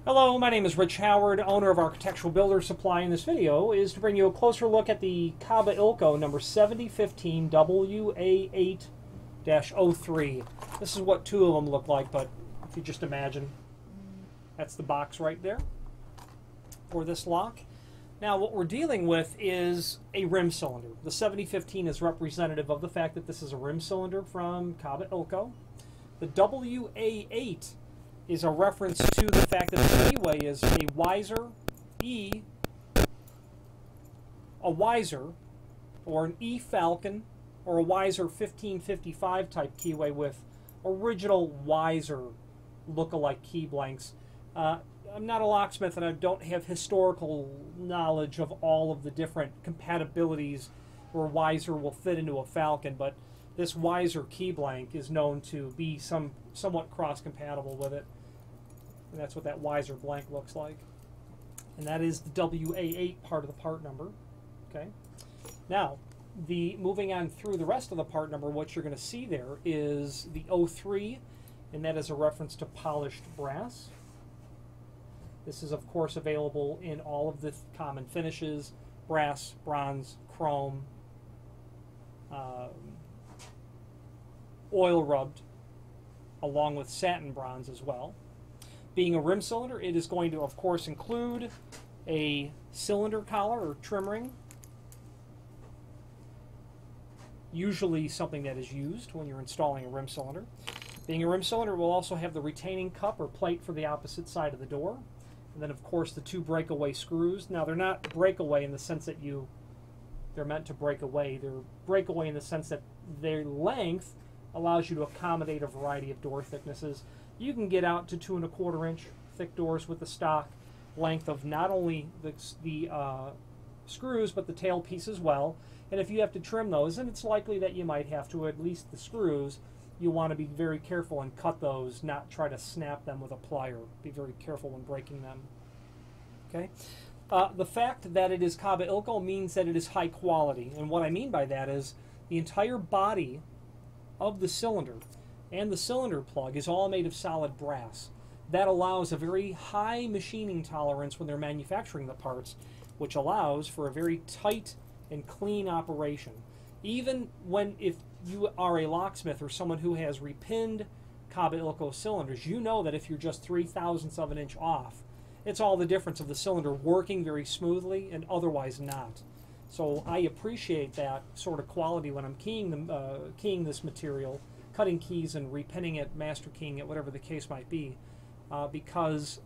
Hello, my name is Rich Howard, owner of Architectural Builder Supply. In this video is to bring you a closer look at the Kaba Ilco number 7015 WA8-03. This is what two of them look like, but if you just imagine, that's the box right there for this lock. Now what we're dealing with is a rim cylinder. The 7015 is representative of the fact that this is a rim cylinder from Kaba Ilco. The WA8 is a reference to the fact that the keyway is a Weiser E, a Weiser, or an E Falcon, or a Weiser 1555 type keyway with original Weiser look-alike key blanks. I'm not a locksmith and I don't have historical knowledge of all of the different compatibilities where Weiser will fit into a Falcon, but this Weiser key blank is known to be somewhat cross-compatible with it. And that's what that Weiser blank looks like. And that is the WA8 part of the part number. Okay. Now, moving on through the rest of the part number, what you're going to see there is the 03, and that is a reference to polished brass. This is, of course, available in all of the common finishes: brass, bronze, chrome, oil rubbed, along with satin bronze as well. Being a rim cylinder, it is going to, of course, include a cylinder collar or trim ring, usually something that is used when you're installing a rim cylinder. Being a rim cylinder, will also have the retaining cup or plate for the opposite side of the door, and then, of course, the two breakaway screws. Now, they're not breakaway in the sense that they're meant to break away. They're breakaway in the sense that their length allows you to accommodate a variety of door thicknesses. You can get out to 2 1/4 inch thick doors with the stock length of not only the screws but the tailpiece as well. And if you have to trim those, and it's likely that you might have to, at least the screws, you want to be very careful and cut those, not try to snap them with a plier. Be very careful when breaking them. Okay. The fact that it is Kaba Ilco means that it is high quality, and what I mean by that is the entire body of the cylinder and the cylinder plug is all made of solid brass. That allows a very high machining tolerance when they're manufacturing the parts, which allows for a very tight and clean operation. Even if you are a locksmith or someone who has repinned Kaba Ilco cylinders, you know that if you're just 3/1000ths of an inch off, it's all the difference of the cylinder working very smoothly and otherwise not. So I appreciate that sort of quality when I'm keying this material, cutting keys and repinning it, master keying it, whatever the case might be, because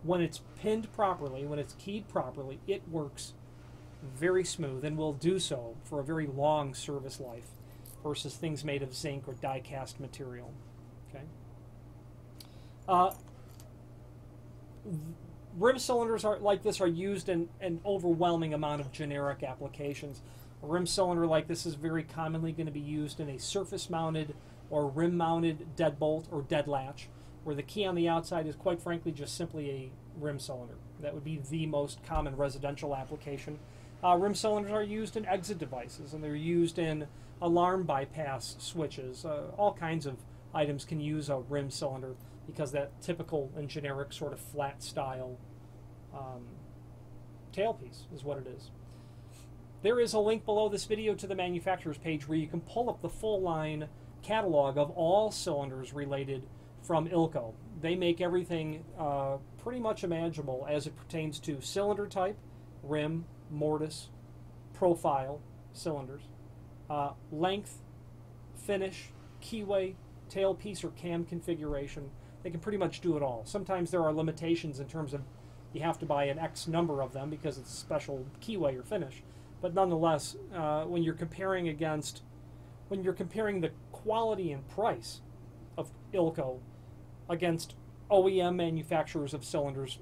when it's pinned properly, when it's keyed properly, it works very smooth and will do so for a very long service life versus things made of zinc or die-cast material. Okay. Rim cylinders like this are used in an overwhelming amount of generic applications. A rim cylinder like this is very commonly going to be used in a surface-mounted or rim-mounted deadbolt or dead latch, where the key on the outside is, quite frankly, just simply a rim cylinder. That would be the most common residential application. Rim cylinders are used in exit devices, and they're used in alarm bypass switches. All kinds of items can use a rim cylinder because that typical and generic sort of flat style tailpiece is what it is. There is a link below this video to the manufacturer's page where you can pull up the full line catalog of all cylinders related from Ilco. They make everything pretty much imaginable as it pertains to cylinder type, rim, mortise, profile cylinders, length, finish, keyway, tailpiece or cam configuration. They can pretty much do it all. Sometimes there are limitations in terms of you have to buy an X number of them because it's a special keyway or finish. But nonetheless, when you're comparing the quality and price of Ilco against OEM manufacturers of cylinders,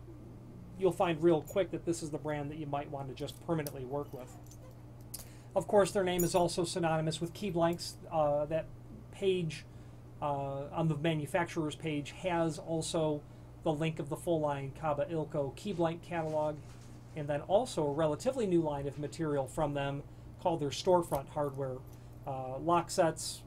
you'll find real quick that this is the brand that you might want to just permanently work with. Of course, their name is also synonymous with key blanks. That page on the manufacturer's page has also the link of the full line Kaba Ilco key blank catalog, and then also a relatively new line of material from them called their storefront hardware. Lock sets,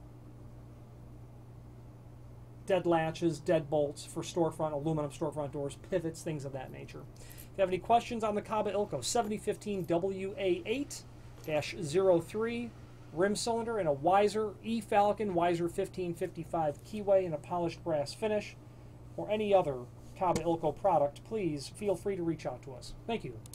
dead latches, dead bolts for storefront, aluminum storefront doors, pivots, things of that nature. If you have any questions on the Kaba Ilco 7015 WA8-03 rim cylinder and a Weiser E-Falcon Weiser 1555 keyway in a polished brass finish, or any other Kaba Ilco product, please feel free to reach out to us. Thank you.